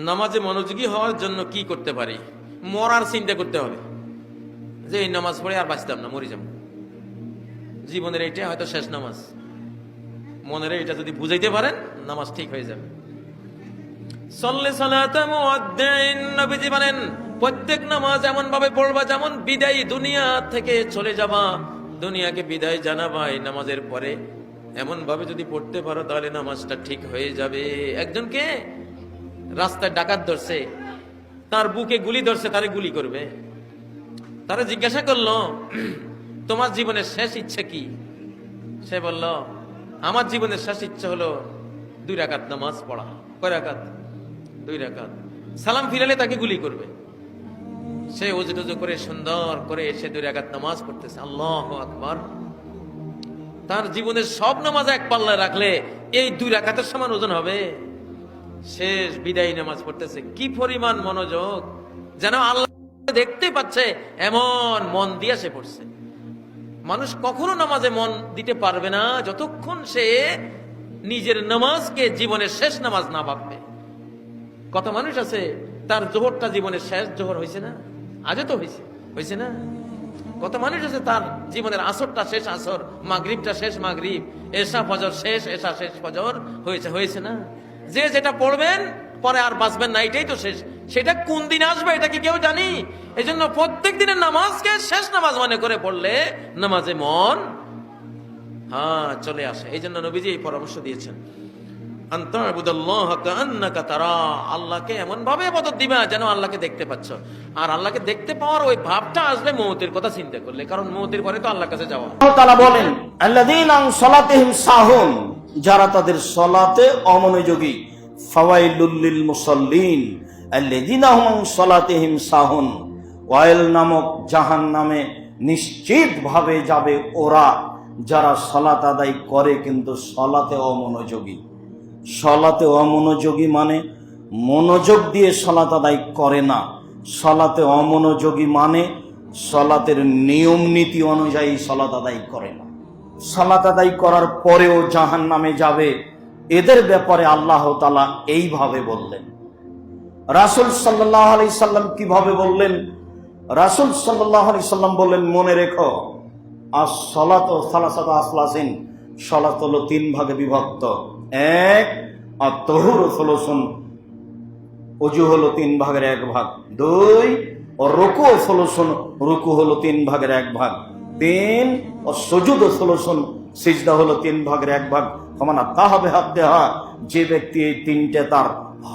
নামাজে মনোযোগী হওয়ার জন্য কি করতে পারি? মরার চিন্তা করতে হবে যে এই নামাজ পড়ে আর বাঁচতাম না, মরে যাব, জীবনের এইটা হয়তো শেষ নামাজ। মনের এটা যদি বুঝাইতে পারেন, নামাজ ঠিক হয়ে যাবে। সল্লে সালাতা মুআদ্দিন, নবীজি বলেন প্রত্যেক নামাজ এমন ভাবে পড়বা যেমন বিদায়, দুনিয়া থেকে চলে যাবা, দুনিয়াকে বিদায় জানাবা। এই নামাজের পরে এমন ভাবে যদি পড়তে পারো তাহলে নামাজটা ঠিক হয়ে যাবে। একজনকে রাস্তায় ডাকাত ধরছে, তার বুকে গুলি ধরছে, তারে গুলি করবে। তারা জিজ্ঞাসা করলো, তোমার জীবনের শেষ ইচ্ছা কি? সে বলল, আমার জীবনের শেষ ইচ্ছা হলো 2 রাকাত নামাজ পড়া। কয় রাকাত? 2 রাকাত। সালাম ফিরালে তাকে গুলি করবে। সে ওযু টুজু করে সুন্দর করে এসে 2 রাকাত নামাজ পড়তেছে। আল্লাহু আকবার। তার জীবনের সব নামাজ এক পাল্লায় রাখলে এই 2 রাকাতের সমান ওজন হবে। শেষ বিদায়ী নামাজ পড়তেছে, কি পরিমাণ মনোযোগ, যেন আল্লাহ দেখতে পাচ্ছে এমন মন দিয়ে সে পড়ছে। মানুষ কখনো নামাজে মন দিতে পারবে না যতক্ষণ সে নিজের নামাজকে জীবনের শেষ নামাজ না ভাববে। কত মানুষ আছে তার জোহরটা জীবনের শেষ জোহর হয়েছে না, আজও তো হয়েছে না। কত মানুষ আছে তার জীবনের আসরটা শেষ আসর, মাগরিবটা শেষ মাগরিব, এশা ফজর শেষ এশা শেষ ফজর হয়েছে না। যে যেটা পড়বেন পরে আর বাঁচবেন না, এটাই তো শেষ। সেটা কোন দিন আসবে এটা কি কেউ জানি? এই জন্য প্রত্যেক দিনের নামাজকে শেষ নামাজ মনে করে পড়লে নামাজে মন চলে আসে। এই জন্য নবীজি এই পরামর্শ দিয়েছেন, আল্লাহকে এমন ভাবে ইবাদত দিবা যেন আল্লাহকে দেখতে পাচ্ছ। আর আল্লাহকে দেখতে পাওয়ার ওই ভাবটা আসবে মওতের কথা চিন্তা করলে, কারণ মওতের পরে তো আল্লাহর কাছে যাওয়া। আল্লাহ তাআলা বলেন, আল্লাযীনা আন সালাতিহিম সাহুন, যারা তাদের সালাতে অমনোযোগী। ফাওয়াইলুল লিল মুসাল্লিন আল্লাযীনা হুম আন সালাতিহিম সাহুন, ওয়াইল নামক জাহান্নামে নিশ্চিত ভাবে যাবে ওরা যারা সালাত আদায় করে কিন্তু সালাতে অমনোযোগী। সালাতে অমনোযোগী মানে মনোযোগ দিয়ে সালাত আদায় করে না। সালাতে অমনোযোগী মানে সালাতের নিয়ম নীতি অনুযায়ী সালাত আদায় করে না। সালাত আদায় করার পরেও জাহান্নামে যাবে, এদের ব্যাপারে আল্লাহ তাআলা এইভাবে বললেন। রাসূল সাল্লাল্লাহু আলাইহি সাল্লাম কিভাবে বললেন? রাসূল সাল্লাল্লাহু আলাইহি সাল্লাম বললেন, মনে রেখো, আস-সালাতু সালাসাতু আসলাসিন, সালাত হলো 3 ভাগে বিভক্ত। 1 আত-তাহুরু সুলুসুন, ওযু হলো 3 ভাগের 1 ভাগ। 2 রুকু সুলুসুন, রুকু হলো 3 ভাগের 1 ভাগ। 3 সুজুদ সুলুসুন, সিজদা হলো 3 ভাগের 1 ভাগ। সমান তাহাবে হাত্তেহা, যে ব্যক্তি এই 3টে তার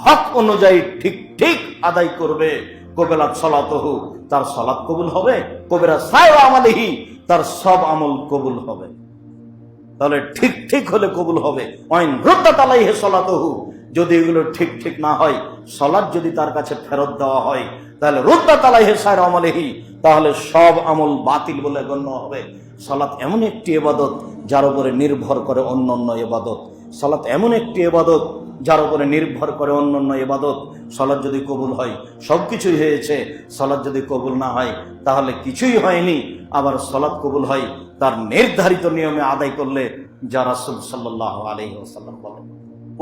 হক অনুযায়ী ঠিক ঠিক আদায় করবে, কবেলাত সালাতুহু, তার সালাত কবুল হবে। কবেরা সায়রা আমালিহি, তার সব আমল কবুল হবে। তাহলে ঠিক ঠিক হলে কবুল হবে। ওয়াইন রুদ্দাত আলাইহি সালাতুহু, যদি এগুলো ঠিক ঠিক না হয়, সালাত যদি তার কাছে ফেরত দেওয়া হয়, তাহলে রুদ্দাত আলাইহি সায়রা আমালিহি, তাহলে সব আমল বাতিল বলে গণ্য হবে। সালাত এমন একটি ইবাদত যার উপরে নির্ভর করে অন্যান্য ইবাদত। সালাত এমন একটি ইবাদত যার উপরে নির্ভর করে অন্যান্য ইবাদত। সালাত যদি কবুল হয় সবকিছুই হয়েছে, সালাত যদি কবুল না হয় তাহলে কিছুই হয়নি। আবার সালাত কবুল হয় তার নির্ধারিত নিয়মে আদায় করলে, যা রাসূল সাল্লাল্লাহু আলাইহি ওয়াসাল্লাম বলেন।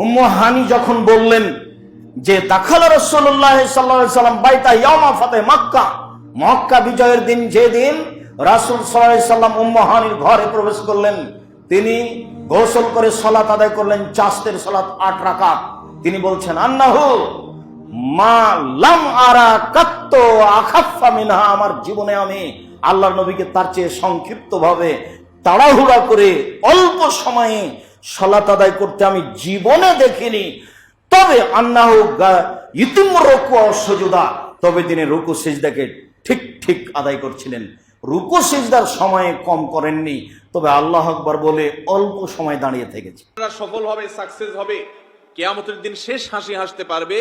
উম্মু হানি যখন বললেন যে দাখালা রাসূলুল্লাহ সাল্লাল্লাহু আলাইহি ওয়াসাল্লাম বাইতা ইয়াউমা ফাতহ মক্কা, মক্কা বিজয়ের দিন, যেদিন রাসূল সাল্লাল্লাহু আলাইহি ওয়াসাল্লাম উম্মু হানির ঘরে প্রবেশ করলেন, তিনি গোসল করে সালাত আদায় করলেন, চাস্তের সালাত 8 রাকাত। তিনি বলছেন, আন্নাহু মা লাম আরা কাত্ত আখাফা মিনহা, আমার জীবনে আমি আল্লাহর নবীকে তার চেয়ে সংক্ষিপ্ত ভাবে তাড়াহুড়া করে অল্প সময়ে সালাত আদায় করতে আমি জীবনে দেখিনি। তবে আন্নাহু ইতিম রুকু ও সুজুদা, তবে তিনি রুকু সিজদাকে ঠিক ঠিক আদায় করছিলেন। রুকু সিজদার সময়ে কম করেননি, তবে আল্লাহু আকবার বলে অল্প সময় দাঁড়িয়ে থেকেছে। সফল হবে, সাকসেস হবে, কিয়ামতের দিন শেষ হাসি হাসতে পারবে।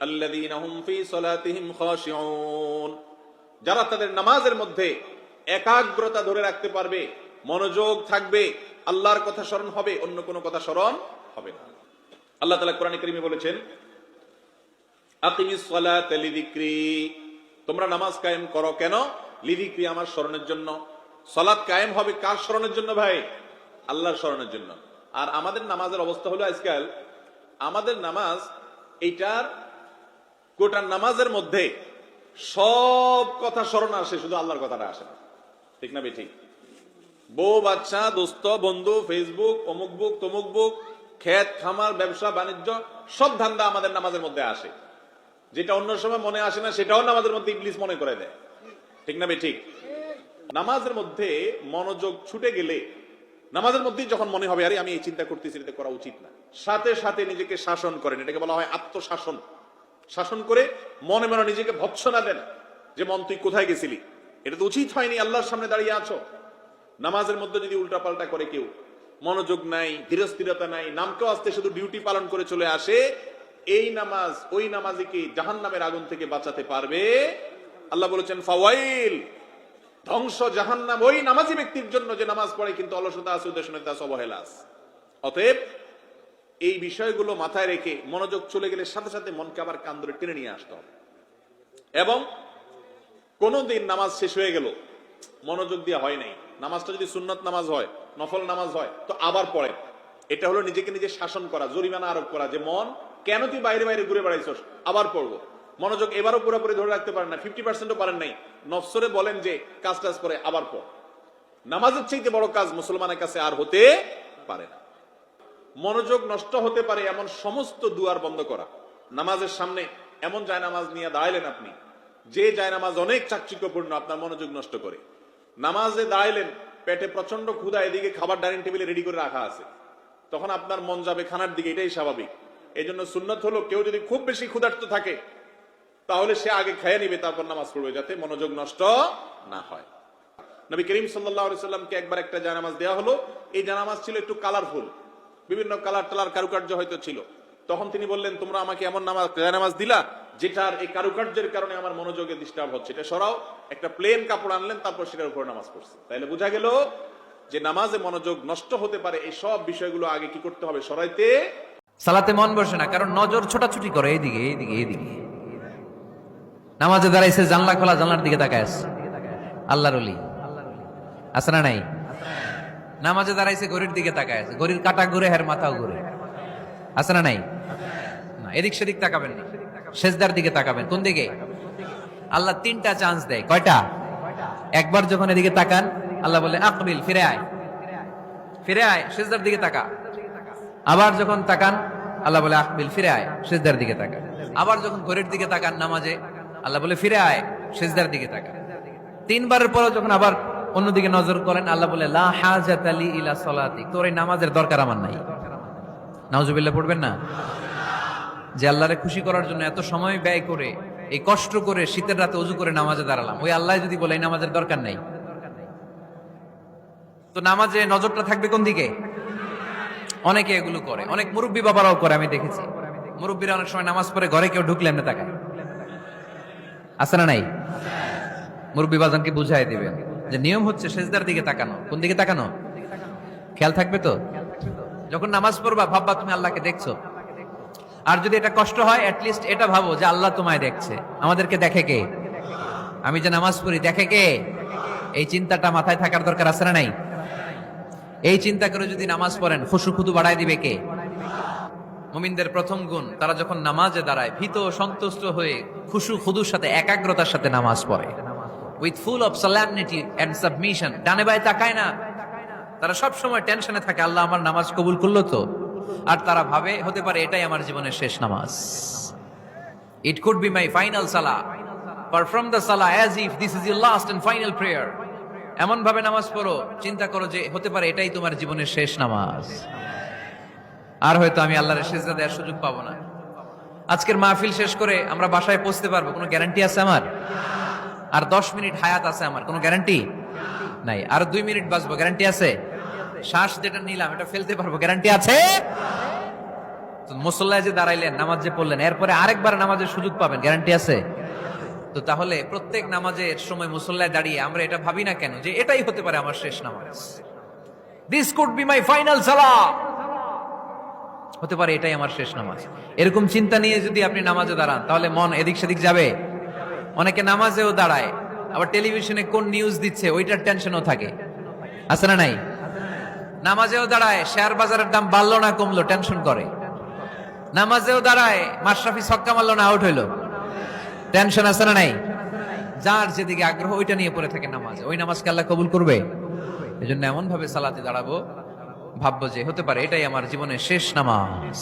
আল্লাযীনা হুম ফি সালাতিহিম খাশিউন, যারা তাদের নামাজের মধ্যে একাগ্রতা ধরে রাখতে পারবে, মনোযোগ থাকবে, আল্লাহর কথা স্মরণ হবে, অন্য কোনো কথা স্মরণ হবে না। আল্লাহ তাআলা কোরআনে কারীমে বলেছেন, আকিমিস সালাতা লিযিকরি, তোমরা নামাজ কায়েম করো। কেন? লিযিকরি, আমার স্মরণের জন্য। সালাত কায়েম হবে কার স্মরণের জন্য ভাই? আল্লাহর স্মরণের জন্য। আর আমাদের নামাজের অবস্থা হলো আজকাল, আমাদের নামাজ এইটার গোটা নামাজের মধ্যে সব কথা স্মরণ আসে, শুধু আল্লাহর কথাটা আসে না। ঠিক না বেঠিক? বউ বাচ্চা দোস্ত বন্ধু ফেসবুক অমুক বুক তমুক বুক ক্ষেত খামার ব্যবসা বাণিজ্য সব ধান্দা আমাদের নামাজের মধ্যে আসে। যেটা অন্য সময় মনে আসে না সেটাও নামাজের মধ্যে ইবলিস মনে করে দেয়। ঠিক না বেঠিক? নামাজের মধ্যে মনোযোগ ছুটে গেলে, নামাজের মধ্যেই যখন মনে হবে আরে আমি এই চিন্তা করতেছি, এটা করা উচিত না, সাথে সাথে নিজেকে শাসন করেন। এটাকে বলা হয় আত্মশাসন। শাসন করে মনে মনে নিজেকে ভৎসনা দেন যে মন তুই কোথায় গেছিলি, এটা তো উচিত হয়নি, আল্লাহর সামনে দাঁড়িয়ে আছো। নামাজের মধ্যে যদি উল্টাপাল্টা করে কেউ, মনোযোগ নাই, ধীরস্থিরতা নাই, নামকেও আসতে শুধু ডিউটি পালন করে চলে আসে, এই নামাজ ওই নামাজে কি জাহান্নামের আগুন থেকে বাঁচাতে পারবে? আল্লাহ বলেছেন ফাওয়াইল, ধ্বংস জাহান্নাম ওই নামাজি ব্যক্তির জন্য যে নামাজ পড়ে কিন্তু অলসতা আছে, উদ্দেশ্যনীয়তা আছে, অবহেলা আছে। অতএব এই বিষয়গুলো মাথায় রেখে মনোযোগ চলে গেলে সাথে সাথে মনকে আবার কান ধরে টেনে নিয়ে আসতে হবে। এবং কোনদিন নামাজ শেষ হয়ে গেল, মনোযোগ দিয়ে হয় নাই, নামাজটা যদি সুন্নত নামাজ হয়, নফল নামাজ হয়, তো আবার পড়ে। এটা হলো নিজেকে নিজে শাসন করা, জরিমানা আরোপ করা, যে মন কেন তুই বাইরে বাইরে ঘুরে বেড়াইছস, আবার পড়বো। মনোযোগ এবারও পুরোপুরি ধরে রাখতে পারেন না, 50%ও পারেন নাই, নফসরে বলেন যে কাজ টাজ করে আবার পড়। নামাজের চাইতে বড় কাজ মুসলমানের কাছে আর হতে পারে না। মনোযোগ নষ্ট হতে পারে এমন সমস্ত দুয়ার বন্ধ করা। নামাজের সামনে এমন জায়নামাজ নিয়ে দাঁড়াইলেন আপনি, যে জায়নামাজ অনেক চাকচিক্যপূর্ণ, আপনার মনোযোগ নষ্ট করে। নামাজে দাঁড়াইলেন, পেটে প্রচন্ড ক্ষুধা, এদিকে খাবার ডাইনিং টেবিলে রেডি করে রাখা আছে, তখন আপনার মন যাবে খানার দিকে, এটাই স্বাভাবিক। এই জন্য সুন্নত হলো কেউ যদি খুব বেশি ক্ষুধার্ত থাকে তাহলে সে আগে খেয়ে নিবে, তারপর নামাজ পড়বে, যাতে মনোযোগ নষ্ট না হয়। নবী করিম সাল্লাল্লাহু আলাইহি সাল্লামকে একবার একটা জায়নামাজ দেওয়া হলো। এই জায়নামাজ ছিল একটু কালারফুল, বিভিন্ন কালার টালার কারুকার্য হয়তো ছিল। তখন তিনি বললেন, তোমরা আমাকে এমন জায়নামাজ দিলা যেটার এই কারুকার্যের কারণে আমার মনোযোগে ডিস্টার্ব হচ্ছে, এটা সরাও। একটা প্লেন কাপড় আনলেন, তারপর সেটার উপর নামাজ পড়ছে। তাইলে বোঝা গেল যে নামাজে মনোযোগ নষ্ট হতে পারে, এই সব বিষয়গুলো আগে কি করতে হবে? সরাইতে। সালাতে মন বসে না, কারণ নজর ছোটাছুটি করে এইদিকে এইদিকে এইদিকে। নামাজে দাঁড়াইছে, জানলা খোলা, জানলার দিকে তাকায় আছে। আল্লাহর ওলি আছে না নাই? নামাজে দাঁড়াইছে, ঘড়ির দিকে তাকায় আছে, ঘড়ির কাটা ঘুরে, হের মাথাও ঘুরে, আছে না নাই? না, এদিক সেদিক তাকাবেন না, সেজদার দিকে তাকাবেন। কোন দিকে? আল্লাহ 3টা চান্স দেয়। কয়টা? একবার যখন এদিকে তাকান, আল্লাহ বলে আকবিল, ফিরে আয়, ফিরে আয়, সেজদার দিকে তাকা। আবার যখন তাকান, আল্লাহ বলে আকবিল, ফিরে আয়, সেজদার দিকে তাকা। আবার যখন ঘড়ির দিকে তাকান নামাজে, আল্লাহ বলে ফিরে আয়, সেজদার দিকে তাকা। 3বারের পরে যখন আবার অন্যদিকে নজর করেন, আল্লাহ বলে লা হাজাত লি ইলা সালাতি, তোর এই নামাজের দরকার আমার নাই। নাউজুবিল্লাহ পড়বেন না? যে আল্লাহরে খুশি করার জন্য এত সময় ব্যয় করে, এই কষ্ট করে শীতের রাতে ওযু করে নামাজে দাঁড়ালাম, ওই আল্লাহ যদি বলে এই নামাজের দরকার নাই, তো নামাজে নজরটা থাকবে কোন দিকে? অনেকে এগুলো করে, অনেক মুরব্বী বাবারাও করে, আমি দেখেছি। মুরব্বীরা অনেক সময় নামাজ পড়ে ঘরে কেউ ঢুকলে এমনি তাকায়, আছে না নাই? মুরব্বী বাজানকে বুঝাই দিবেন যে নিয়ম হচ্ছে সেজদার দিকে তাকানো। কোন দিকে তাকানো? খেয়াল থাকবে তো? যখন নামাজ পড়বা ভাববা তুমি আল্লাহকে দেখছো। আর যদি এটা কষ্ট হয়, অ্যাটলিস্ট এটা ভাবো যে আল্লাহ তোমায় দেখছে। আমাদেরকে দেখে কে? আমি যে নামাজ পড়ি দেখে কে? এই চিন্তাটা মাথায় থাকার দরকার আছে না নাই? এই চিন্তা করে যদি নামাজ পড়েন, খুশু খুদু বাড়ায় দিবে কে? মুমিনদের প্রথম গুণ, তারা যখন নামাজে দাঁড়ায় ভীত সন্তুষ্ট হয়ে খুশু খুদুর সাথে, একাগ্রতার সাথে নামাজ পড়ে, with full of solemnity and submission. ডানে বায়ে তাকায় না, তারা সব সময় টেনশনে থাকে, আল্লাহ আমার নামাজ কবুল করলো তো? আর তারা ভাবে হতে পারে এটাই আমার জীবনের শেষ নামাজ, it could be my final সালাহ, পারফর্ম দ্য সালাহ as if this is your last and final prayer. এমন ভাবে নামাজ পড়ো, চিন্তা করো যে হতে পারে এটাই তোমার জীবনের শেষ নামাজ, আর হয়তো আমি আল্লাহর সিজদা দেওয়ার সুযোগ পাবো না। আজকের মাহফিল শেষ করে আমরা বাসায় পৌঁছতে পারবো, কোনো গ্যারান্টি আছে আমার? আর 10 মিনিট হায়াত আছে আমার, কোনো গ্যারান্টি নাই। আর 2 মিনিট বাঁচবো, গ্যারান্টি আছে? শ্বাস যেটা নিলাম এটা ফেলতে পারবো, গ্যারান্টি আছে? তো মুসল্লায় যে দাঁড়াইলেন, নামাজ যে পড়লেন, এরপরে আরেকবার নামাজের সুযোগ পাবেন, গ্যারান্টি আছে? তো তাহলে প্রত্যেক নামাজের সময় মুসল্লায় দাঁড়িয়ে আমরা এটা ভাবি না কেন যে এটাই হতে পারে আমার শেষ নামাজ, this could be my final salah, হতে পারে এটাই আমার শেষ নামাজ। এরকম চিন্তা নিয়ে যদি আপনি নামাজে দাঁড়ান, তাহলে মন এদিক সেদিক যাবে। অনেকে নামাজেও দাঁড়ায়, আবার টেলিভিশনে কোন নিউজ দিচ্ছে ওইটার টেনশনও থাকে, আছে না নাই? নামাজেও দাঁড়ায়, শেয়ার বাজারের দাম বাড়লো না কমলো টেনশন করে। নামাজেও দাঁড়ায়, মাশরাফি ছক্কা মারলো না আউট হইলো, টেনশন আছে না নাই? যার যেদিকে আগ্রহ ওইটা নিয়ে পড়ে থাকে নামাজ, ওই নামাজকে আল্লাহ কবুল করবে। এজন্য এমন ভাবে সালাতে দাঁড়াবো, ভাববো যে হতে পারে এটাই আমার জীবনের শেষ নামাজ।